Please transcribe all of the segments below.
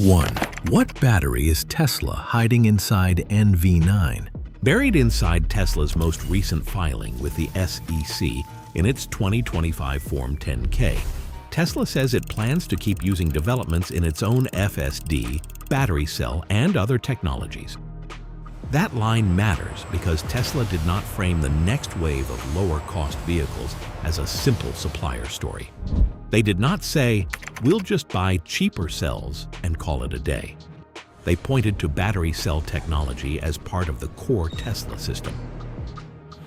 1. What battery is Tesla hiding inside NV9? Buried inside Tesla's most recent filing with the SEC in its 2025 Form 10K, Tesla says it plans to keep using developments in its own FSD, battery cell, and other technologies. That line matters because Tesla did not frame the next wave of lower-cost vehicles as a simple supplier story. They did not say, "We'll just buy cheaper cells and call it a day." They pointed to battery cell technology as part of the core Tesla system.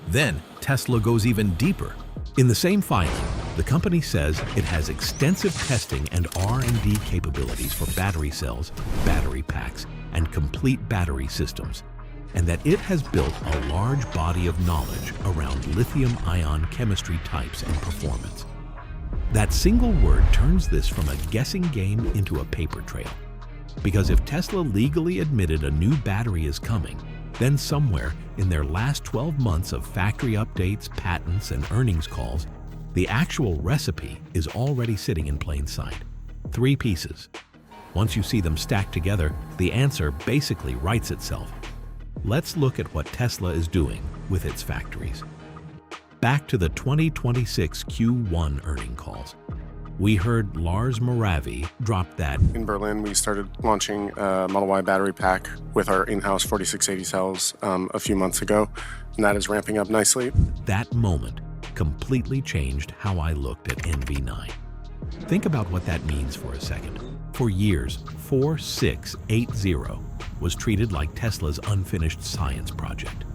Then, Tesla goes even deeper. In the same filing, the company says it has extensive testing and R&D capabilities for battery cells, battery packs, and complete battery systems, and that it has built a large body of knowledge around lithium-ion chemistry types and performance. That single word turns this from a guessing game into a paper trail. Because if Tesla legally admitted a new battery is coming, then somewhere in their last 12 months of factory updates, patents, and earnings calls, the actual recipe is already sitting in plain sight. 3 pieces. Once you see them stacked together, the answer basically writes itself. Let's look at what Tesla is doing with its factories. Back to the 2026 Q1 earnings calls. We heard Lars Moravi drop that. In Berlin, we started launching a Model Y battery pack with our in-house 4680 cells a few months ago, and that is ramping up nicely. That moment completely changed how I looked at NV9. Think about what that means for a second. For years, 4680 was treated like Tesla's unfinished science project.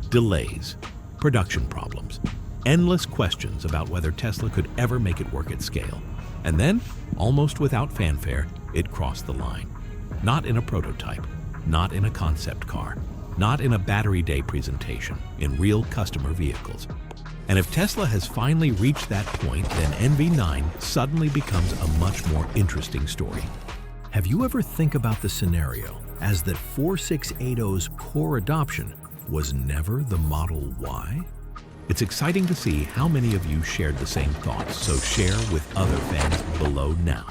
Delays, production problems, endless questions about whether Tesla could ever make it work at scale. And then, almost without fanfare, it crossed the line. Not in a prototype, not in a concept car, not in a battery day presentation, in real customer vehicles. And if Tesla has finally reached that point, then NV9 suddenly becomes a much more interesting story. Have you ever think about the scenario as that 4680's core adoption was never the Model Y? It's exciting to see how many of you shared the same thoughts, so share with other fans below now.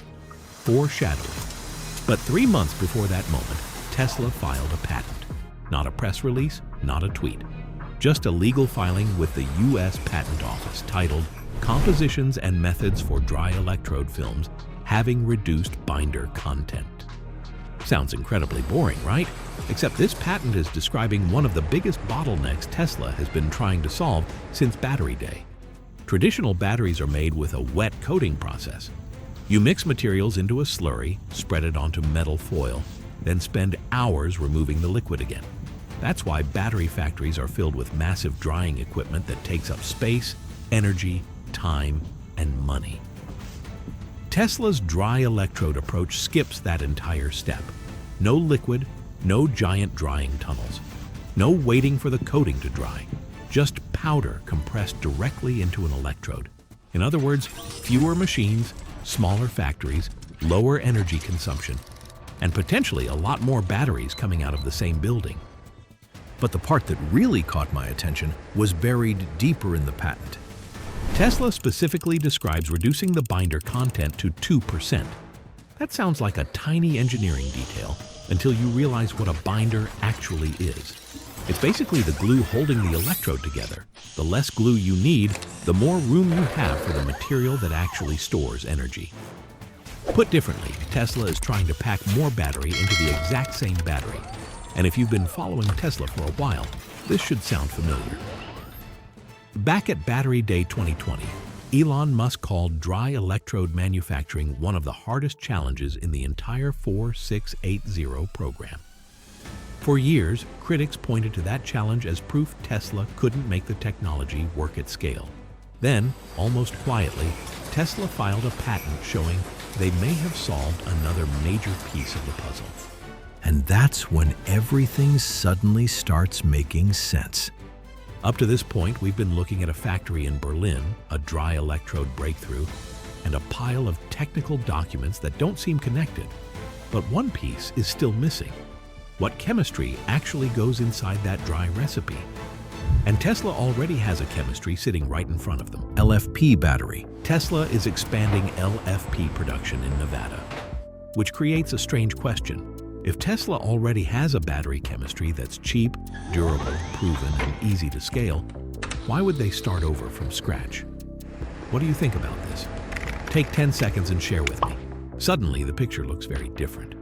Foreshadowing. But 3 months before that moment, Tesla filed a patent. Not a press release, not a tweet. Just a legal filing with the U.S. Patent Office titled Compositions and Methods for Dry-Electrode Films Having Reduced Binder Content. Sounds incredibly boring, right? Except this patent is describing one of the biggest bottlenecks Tesla has been trying to solve since battery day. Traditional batteries are made with a wet coating process. You mix materials into a slurry, spread it onto metal foil, then spend hours removing the liquid again. That's why battery factories are filled with massive drying equipment that takes up space, energy, time, and money. Tesla's dry electrode approach skips that entire step. No liquid, no giant drying tunnels, no waiting for the coating to dry, just powder compressed directly into an electrode. In other words, fewer machines, smaller factories, lower energy consumption, and potentially a lot more batteries coming out of the same building. But the part that really caught my attention was buried deeper in the patent. Tesla specifically describes reducing the binder content to 2%. That sounds like a tiny engineering detail until you realize what a binder actually is. It's basically the glue holding the electrode together. The less glue you need, the more room you have for the material that actually stores energy. Put differently, Tesla is trying to pack more battery into the exact same battery. And if you've been following Tesla for a while, this should sound familiar. Back at Battery Day 2020, Elon Musk called dry electrode manufacturing one of the hardest challenges in the entire 4680 program. For years, critics pointed to that challenge as proof Tesla couldn't make the technology work at scale. Then, almost quietly, Tesla filed a patent showing they may have solved another major piece of the puzzle. And that's when everything suddenly starts making sense. Up to this point, we've been looking at a factory in Berlin, a dry electrode breakthrough, and a pile of technical documents that don't seem connected. But one piece is still missing. What chemistry actually goes inside that dry recipe? And Tesla already has a chemistry sitting right in front of them. LFP battery. Tesla is expanding LFP production in Nevada. which creates a strange question. If Tesla already has a battery chemistry that's cheap, durable, proven, and easy to scale, why would they start over from scratch? What do you think about this? Take 10 seconds and share with me. Suddenly, the picture looks very different.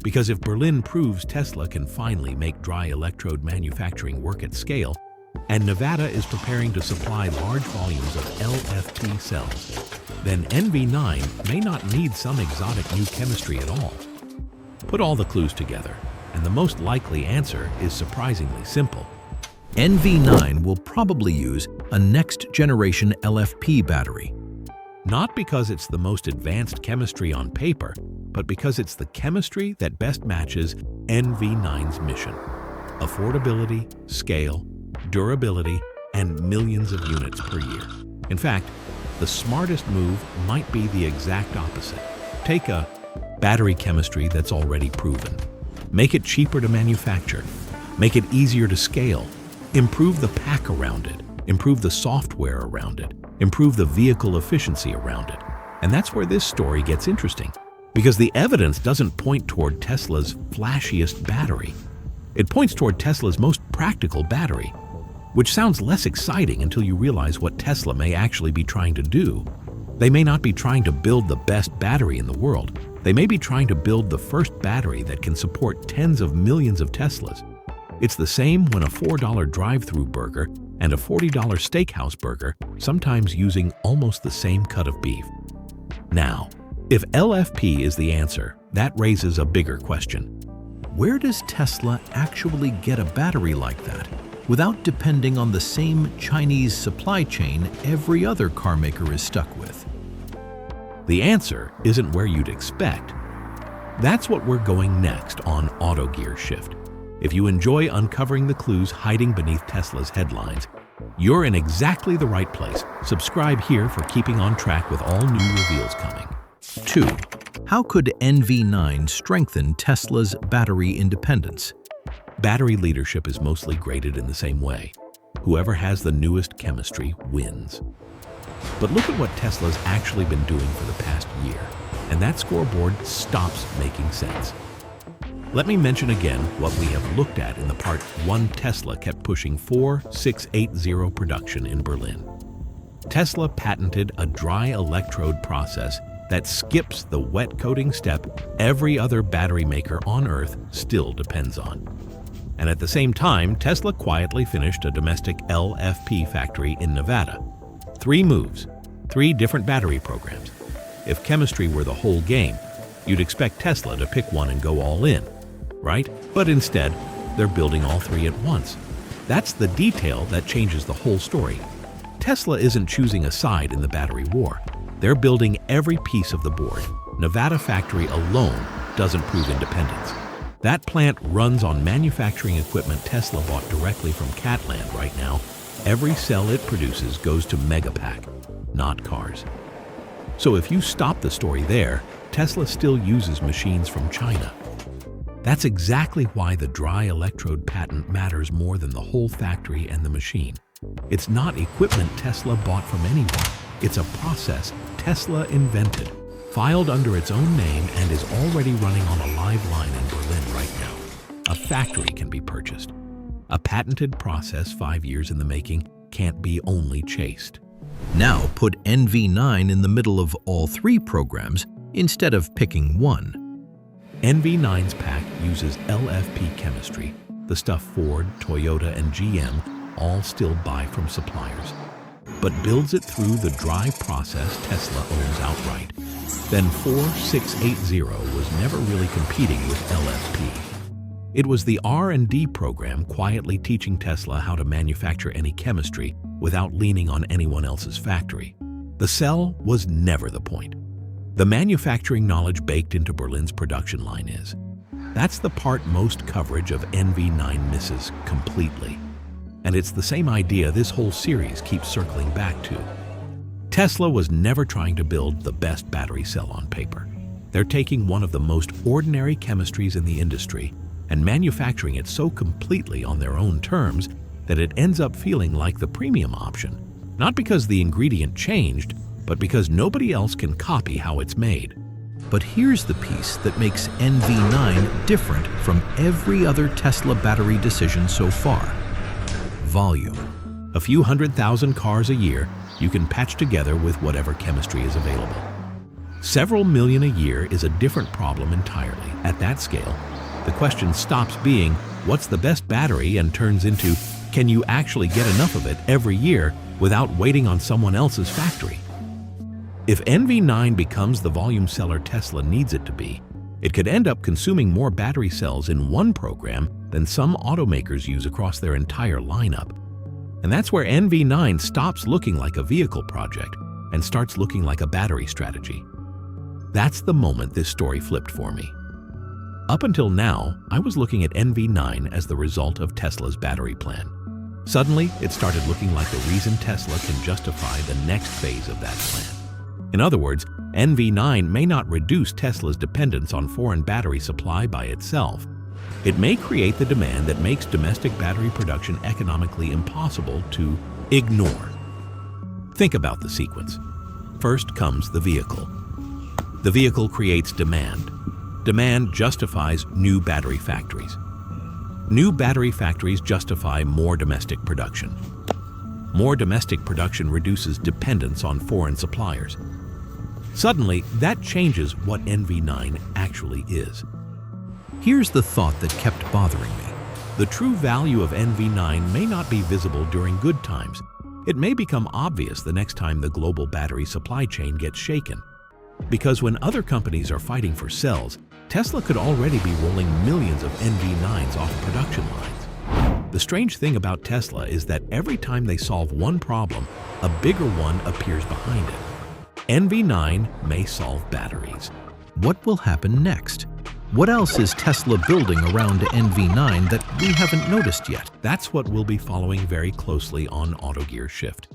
Because if Berlin proves Tesla can finally make dry electrode manufacturing work at scale, and Nevada is preparing to supply large volumes of LFP cells, then NV9 may not need some exotic new chemistry at all. Put all the clues together, and the most likely answer is surprisingly simple. NV9 will probably use a next-generation LFP battery. Not because it's the most advanced chemistry on paper, but because it's the chemistry that best matches NV9's mission: affordability, scale, durability, and millions of units per year. In fact, the smartest move might be the exact opposite. Take a battery chemistry that's already proven. Make it cheaper to manufacture. Make it easier to scale. Improve the pack around it. Improve the software around it. Improve the vehicle efficiency around it. And that's where this story gets interesting, because the evidence doesn't point toward Tesla's flashiest battery. It points toward Tesla's most practical battery, which sounds less exciting until you realize what Tesla may actually be trying to do. They may not be trying to build the best battery in the world. They may be trying to build the first battery that can support tens of millions of Teslas. It's the same when a $4 drive-thru burger and a $40 steakhouse burger, sometimes using almost the same cut of beef. Now, if LFP is the answer, that raises a bigger question. Where does Tesla actually get a battery like that without depending on the same Chinese supply chain every other car maker is stuck with? The answer isn't where you'd expect. That's what we're going next on autogearshift. If you enjoy uncovering the clues hiding beneath Tesla's headlines, you're in exactly the right place. Subscribe here for keeping on track with all new reveals coming. 2. How could NV9 strengthen Tesla's battery independence? Battery leadership is mostly graded in the same way. Whoever has the newest chemistry wins. But look at what Tesla's actually been doing for the past year, and that scoreboard stops making sense. Let me mention again what we have looked at in the part one Tesla kept pushing 4680 production in Berlin. Tesla patented a dry electrode process that skips the wet coating step every other battery maker on Earth still depends on. And at the same time, Tesla quietly finished a domestic LFP factory in Nevada. 3 moves, 3 different battery programs. If chemistry were the whole game, you'd expect Tesla to pick one and go all in, right? But instead, they're building all 3 at once. That's the detail that changes the whole story. Tesla isn't choosing a side in the battery war. They're building every piece of the board. Nevada factory alone doesn't prove independence. That plant runs on manufacturing equipment Tesla bought directly from Catland right now. Every cell it produces goes to Megapack, not cars. So if you stop the story there, Tesla still uses machines from China. That's exactly why the dry electrode patent matters more than the whole factory and the machine. It's not equipment Tesla bought from anyone. It's a process Tesla invented, filed under its own name, and is already running on a live line in Berlin right now. A factory can be purchased. A patented process 5 years in the making can't be only chased. Now put NV9 in the middle of all 3 programs instead of picking one. NV9's pack uses LFP chemistry, the stuff Ford, Toyota, and GM all still buy from suppliers, but builds it through the dry process Tesla owns outright. Then 4680 was never really competing with LFP. It was the R&D program quietly teaching Tesla how to manufacture any chemistry without leaning on anyone else's factory. The cell was never the point. The manufacturing knowledge baked into Berlin's production line is. That's the part most coverage of NV9 misses completely. And it's the same idea this whole series keeps circling back to. Tesla was never trying to build the best battery cell on paper. They're taking one of the most ordinary chemistries in the industry and manufacturing it so completely on their own terms that it ends up feeling like the premium option. Not because the ingredient changed, but because nobody else can copy how it's made. But here's the piece that makes NV9 different from every other Tesla battery decision so far: volume. A few 100,000 cars a year you can patch together with whatever chemistry is available. Several million a year is a different problem entirely. At that scale, the question stops being, what's the best battery, and turns into, can you actually get enough of it every year without waiting on someone else's factory? If NV9 becomes the volume seller Tesla needs it to be, it could end up consuming more battery cells in one program than some automakers use across their entire lineup. And that's where NV9 stops looking like a vehicle project and starts looking like a battery strategy. That's the moment this story flipped for me. Up until now, I was looking at NV9 as the result of Tesla's battery plan. Suddenly, it started looking like the reason Tesla can justify the next phase of that plan. In other words, NV9 may not reduce Tesla's dependence on foreign battery supply by itself. It may create the demand that makes domestic battery production economically impossible to ignore. Think about the sequence. First comes the vehicle. The vehicle creates demand. Demand justifies new battery factories. New battery factories justify more domestic production. More domestic production reduces dependence on foreign suppliers. Suddenly, that changes what NV9 actually is. Here's the thought that kept bothering me. The true value of NV9 may not be visible during good times. It may become obvious the next time the global battery supply chain gets shaken. Because when other companies are fighting for cells, Tesla could already be rolling millions of NV9s off production lines. The strange thing about Tesla is that every time they solve one problem, a bigger one appears behind it. NV9 may solve batteries. What will happen next? What else is Tesla building around NV9 that we haven't noticed yet? That's what we'll be following very closely on AutoGearshift.